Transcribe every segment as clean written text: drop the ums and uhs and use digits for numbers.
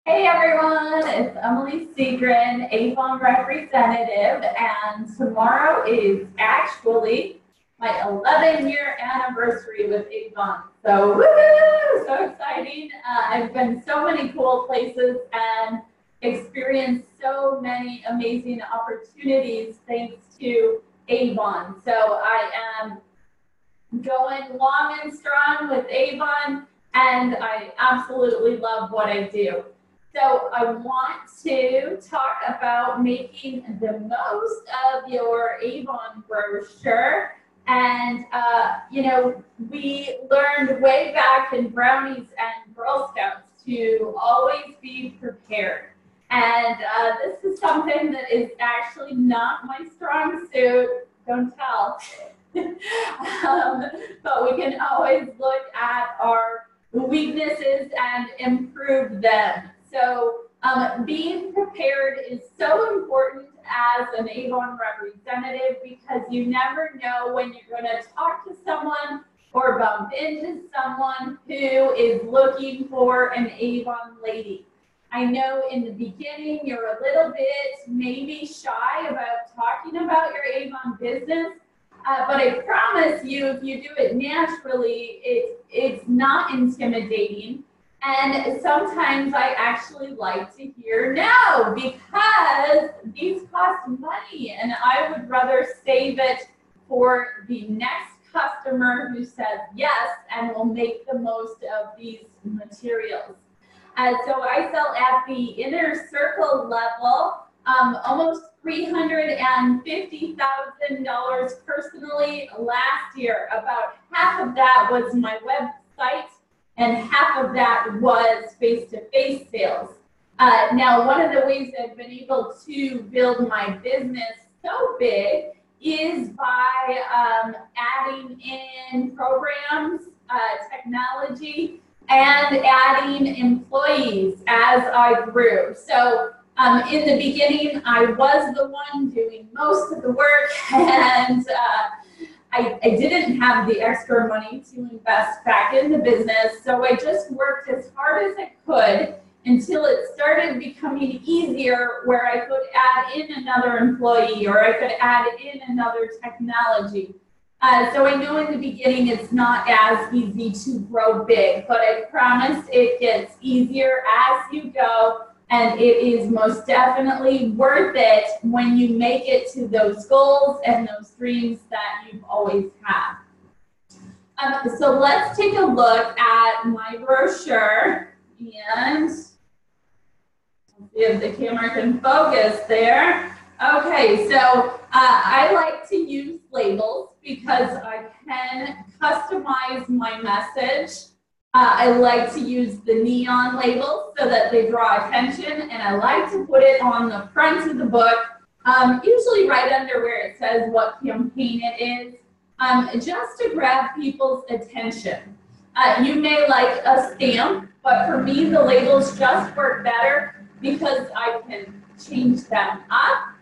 Hey everyone, it's Emily Segrin, Avon representative, and tomorrow is actually my 11-year anniversary with Avon. So, woohoo! So exciting. I've been so many cool places and experienced so many amazing opportunities thanks to Avon. So I am going long and strong with Avon, and I absolutely love what I do. So I want to talk about making the most of your Avon brochure. And, we learned way back in Brownies and Girl Scouts to always be prepared. And this is something that is actually not my strong suit. Don't tell. But we can always look at our weaknesses and improve them. So being prepared is so important as an Avon representative because you never know when you're going to talk to someone or bump into someone who is looking for an Avon lady. I know in the beginning you're a little bit maybe shy about talking about your Avon business, but I promise you, if you do it naturally, it's not intimidating. And sometimes I actually like to hear no because these cost money, and I would rather save it for the next customer who says yes and will make the most of these materials. So I sell at the inner circle level, almost $350,000 personally last year. About half of that was my website, and half of that was face-to-face sales. Now, one of the ways I've been able to build my business so big is by adding in programs, technology, and adding employees as I grew. So in the beginning, I was the one doing most of the work, and I didn't have the extra money to invest back in the business, so I just worked as hard as I could until it started becoming easier where I could add in another employee or I could add in another technology. So I know in the beginning it's not as easy to grow big, but I promise it gets easier as you go, and it is most definitely worth it when you make it to those goals and those dreams that you've always had. So let's take a look at my brochure, and see if the camera can focus there. Okay, so I like to use labels because I can customize my message. I like to use the neon labels so that they draw attention, and I like to put it on the front of the book, usually right under where it says what campaign it is, just to grab people's attention. You may like a stamp, but for me the labels just work better because I can change them up.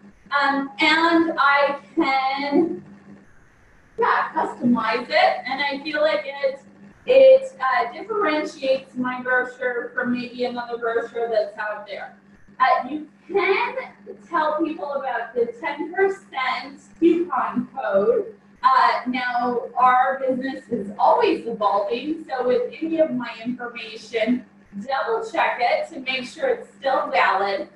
And I can, customize it, and I feel like it differentiates my brochure from maybe another brochure that's out there. You can tell people about the 10% coupon code. Now, our business is always evolving, so with any of my information, double check it to make sure it's still valid.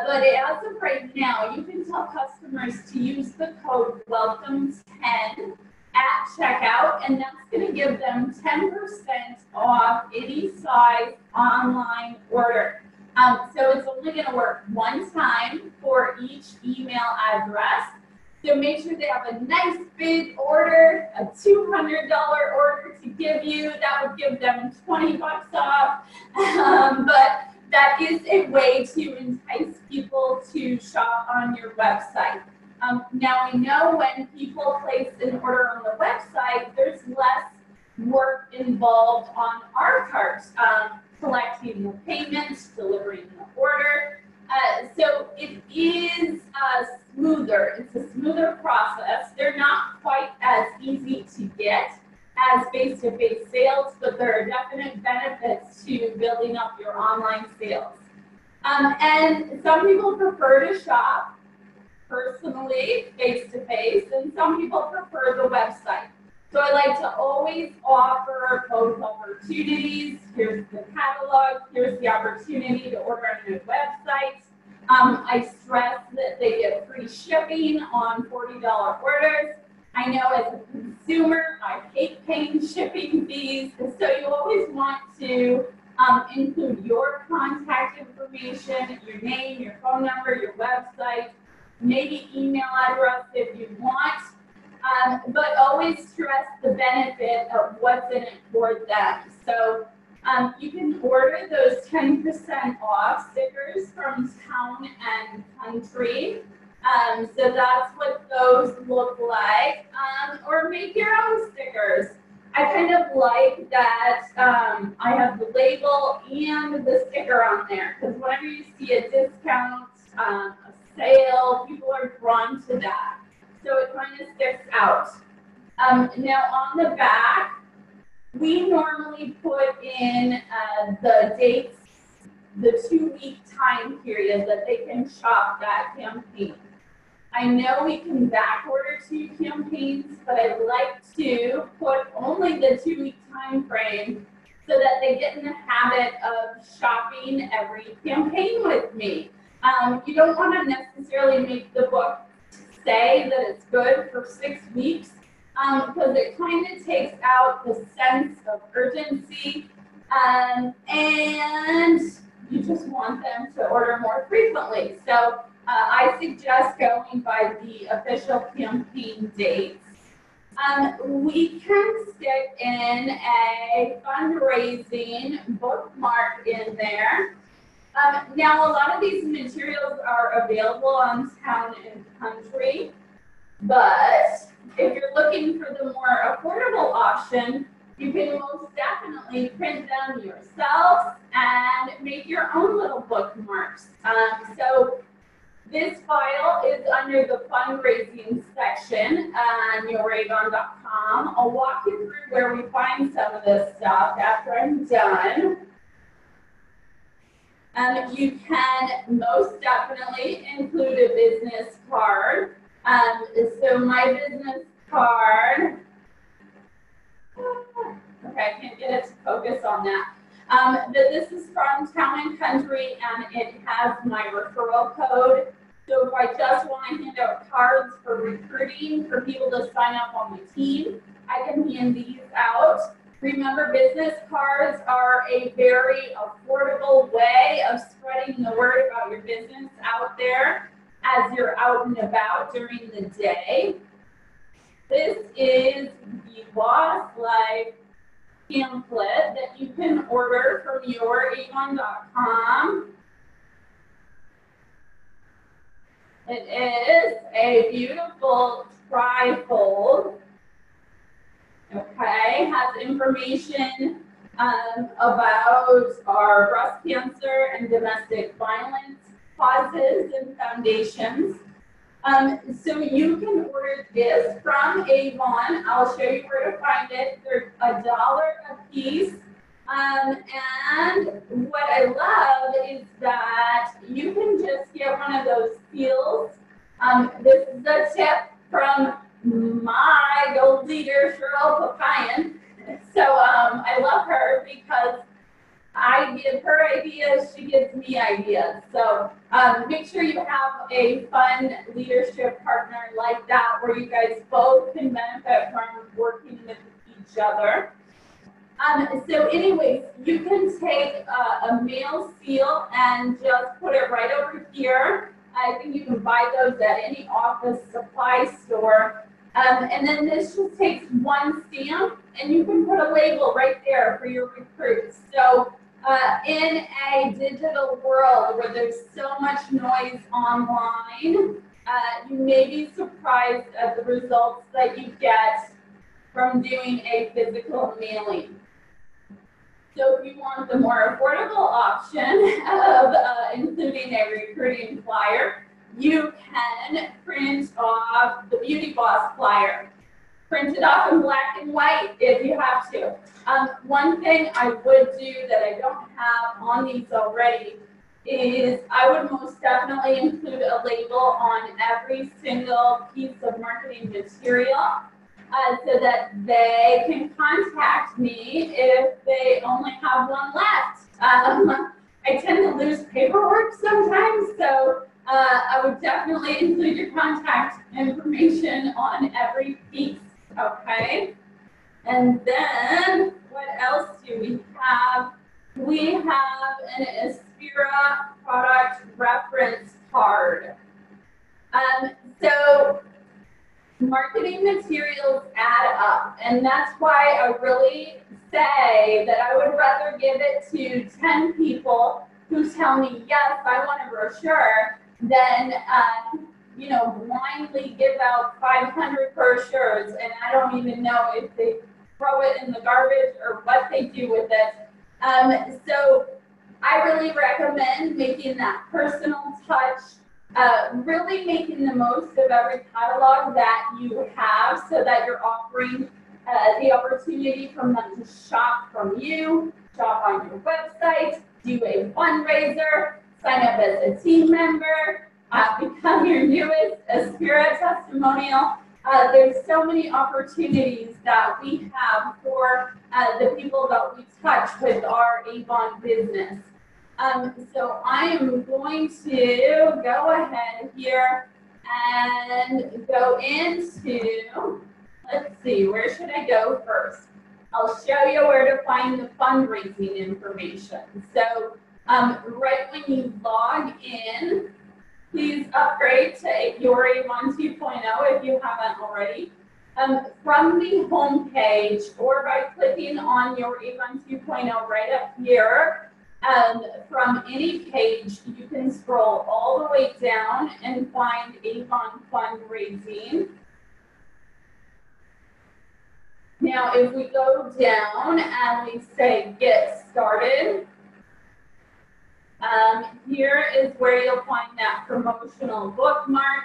But as of right now, you can tell customers to use the code WELCOME10 at checkout, and that's going to give them 10% off any size online order. So it's only going to work one time for each email address. So make sure they have a nice big order, a $200 order to give you. That would give them 20 bucks off. But that is a way to entice people to shop on your website. Now we know when people place an order on the website, there's less work involved on our part, collecting the payment, delivering the order. So it is smoother. It's a smoother process. They're not quite as easy to get as face-to-face sales, but there are definite benefits to building up your online sales. And some people prefer to shop personally, face-to-face, and some people prefer the website. So I like to always offer both opportunities. Here's the catalog, here's the opportunity to order on a website. I stress that they get free shipping on $40 orders. I know as a consumer, I hate paying shipping fees, and so you always want to include your contact information, your name, your phone number, your website, maybe email address if you want, but always stress the benefit of what's in it for them. So you can order those 10% off stickers from Town and Country. So that's what those look like, or make your own stickers. I kind of like that I have the label and the sticker on there, because whenever you see a discount, a sale, people are drawn to that. So it kind of sticks out. Now on the back, we normally put in the dates, the 2-week time period that they can shop that campaign. I know we can back order 2 campaigns, but I'd like to put only the 2-week time frame so that they get in the habit of shopping every campaign with me. You don't want to necessarily make the book say that it's good for 6 weeks, because it kind of takes out the sense of urgency, and you just want them to order more frequently. So I suggest going by the official campaign dates. We can stick in a fundraising bookmark in there. Now, a lot of these materials are available on Town and Country, but if you're looking for the more affordable option, you can most definitely print them yourself and make your own little bookmarks. So this file is under the fundraising section on youravon.com. I'll walk you through where we find some of this stuff after I'm done. You can most definitely include a business card. So my business card, okay, I can't get it to focus on that. But this is from Town and Country, and it has my referral code. So if I just want to hand out cards for recruiting for people to sign up on the team, I can hand these out. Remember, business cards are a very affordable way of spreading the word about your business out there as you're out and about during the day. This is the Boss Life pamphlet that you can order from youravon.com. It is a beautiful trifold. Okay, has information about our breast cancer and domestic violence causes and foundations. So you can order this from Avon. I'll show you where to find it. They're $1 a piece. And what I love is that you can just get one of those seals. This is a tip from my gold leader, Cheryl Papayan. So I love her because I give her ideas, she gives me ideas. So make sure you have a fun leadership partner like that where you guys both can benefit from working with each other. So anyways, you can take a mail seal and just put it right over here. I think you can buy those at any office supply store. And then this just takes one stamp, and you can put a label right there for your recruits. So in a digital world where there's so much noise online, you may be surprised at the results that you get from doing a physical mailing. So if you want the more affordable option of including a recruiting flyer, you can print off the Beauty Boss flyer. Print it off in black and white if you have to. One thing I would do that I don't have on these already is I would most definitely include a label on every single piece of marketing material so that they can contact me if they only have one left. I tend to lose paperwork sometimes, so I would definitely include your contact information on every piece, okay? And then, what else do we have? We have an Aspira product reference card. So marketing materials add up, and that's why I really say that I would rather give it to 10 people who tell me, yes, I want a brochure, than you know, blindly give out 500 brochures, and I don't even know if they throw it in the garbage or what they do with it. So I really recommend making that personal touch, really making the most of every catalog that you have so that you're offering the opportunity for them to shop from you, shop on your website, do a fundraiser, sign up as a team member, become your newest Aspira testimonial. There's so many opportunities that we have for the people that we touch with our Avon business. So I am going to go ahead here and go into, let's see, where should I go first? I'll show you where to find the fundraising information. So right when you log in, please upgrade to your Avon 2.0 if you haven't already. From the home page or by clicking on your Avon 2.0 right up here, from any page, you can scroll all the way down and find Avon fundraising. Now, if we go down and we say get started, here is where you'll find that promotional bookmark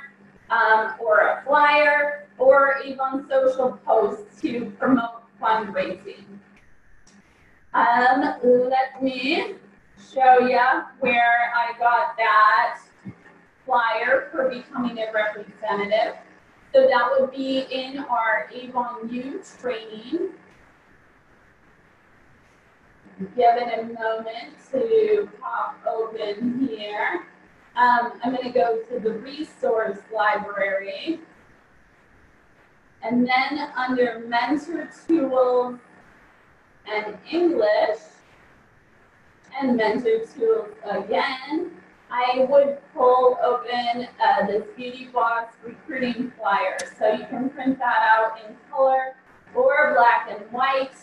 or a flyer or Avon social posts to promote fundraising. Let me show you where I got that flyer for becoming a representative. So that would be in our Avon U training. Give it a moment to pop open here. I'm going to go to the resource library. And then under mentor tools and English, and mentor tools again, I would pull open this Beauty Box recruiting flyer. So you can print that out in color or black and white.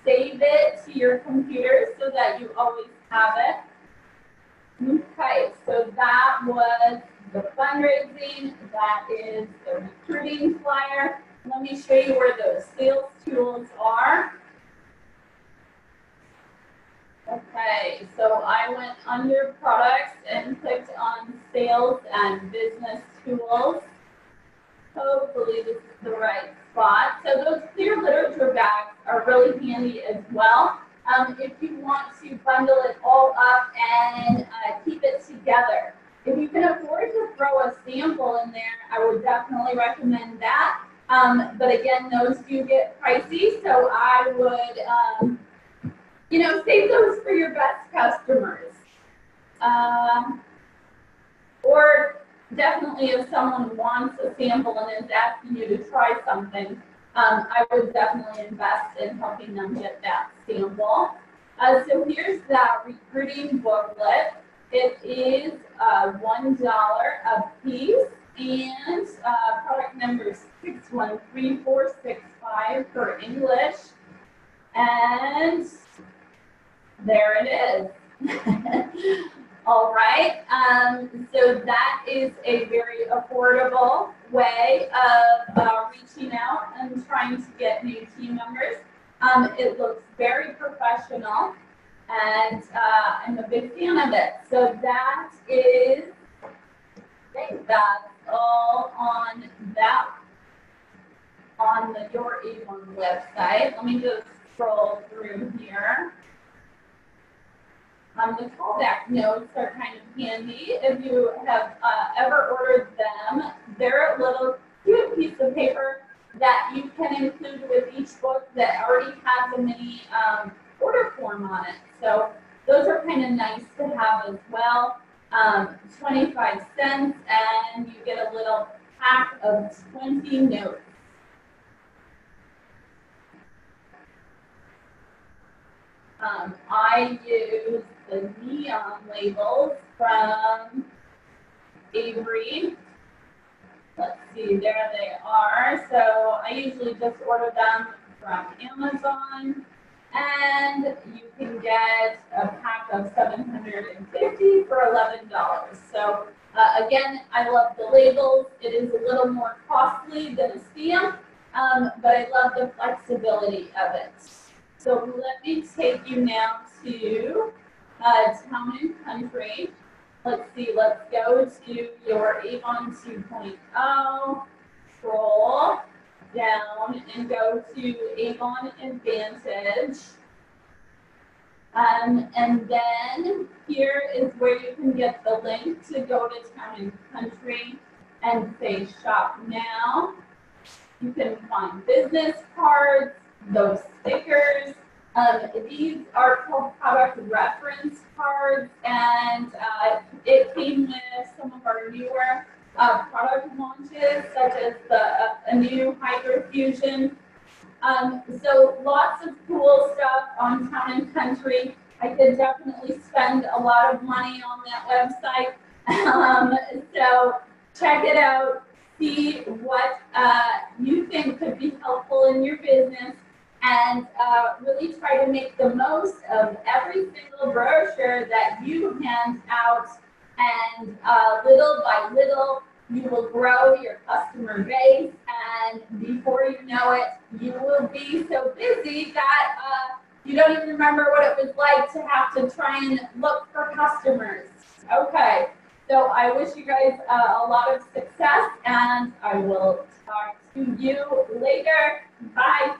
Save it to your computer so that you always have it. Okay, so that was the fundraising. That is the recruiting flyer. Let me show you where those sales tools are. Okay, so I went under products and clicked on sales and business tools. Hopefully this is the right spot. So those clear literature bags are really handy as well. If you want to bundle it all up and keep it together. If you can afford to throw a sample in there, I would definitely recommend that. But again, those do get pricey, so I would you know, save those for your best customers. Or definitely if someone wants a sample and is asking you to try something, I would definitely invest in helping them get that sample. So here's that recruiting booklet. It is $1 a piece and product number 613465 for English. And there it is. All right, so that is a very affordable way of reaching out and trying to get new team members. It looks very professional, and I'm a big fan of it. So that is, I think that's all on that, on the Your Avon website. Let me just scroll through here. The callback notes are kind of handy if you have ever ordered them. They're a little cute piece of paper that you can include with each book that already has a mini order form on it. So those are kind of nice to have as well. 25 cents, and you get a little pack of 20 notes. I use the neon labels from Avery. Let's see, there they are. So I usually just order them from Amazon, and you can get a pack of 750 for $11. So again, I love the labels. It is a little more costly than a stamp, but I love the flexibility of it. So let me take you now to Town and Country. Let's see, let's go to your Avon 2.0, scroll down and go to Avon Advantage. And then here is where you can get the link to go to Town and Country and say shop now. You can find business cards, those stickers. These are called product reference cards, and it came with some of our newer product launches, such as a new Hydrofusion. So lots of cool stuff on Town and Country. I could definitely spend a lot of money on that website. So check it out. See what you think could be helpful in your business, and really try to make the most of every single brochure that you hand out. And little by little, you will grow your customer base, and before you know it, you will be so busy that you don't even remember what it was like to have to try and look for customers. Okay. So I wish you guys a lot of success, and I will talk to you later. Bye.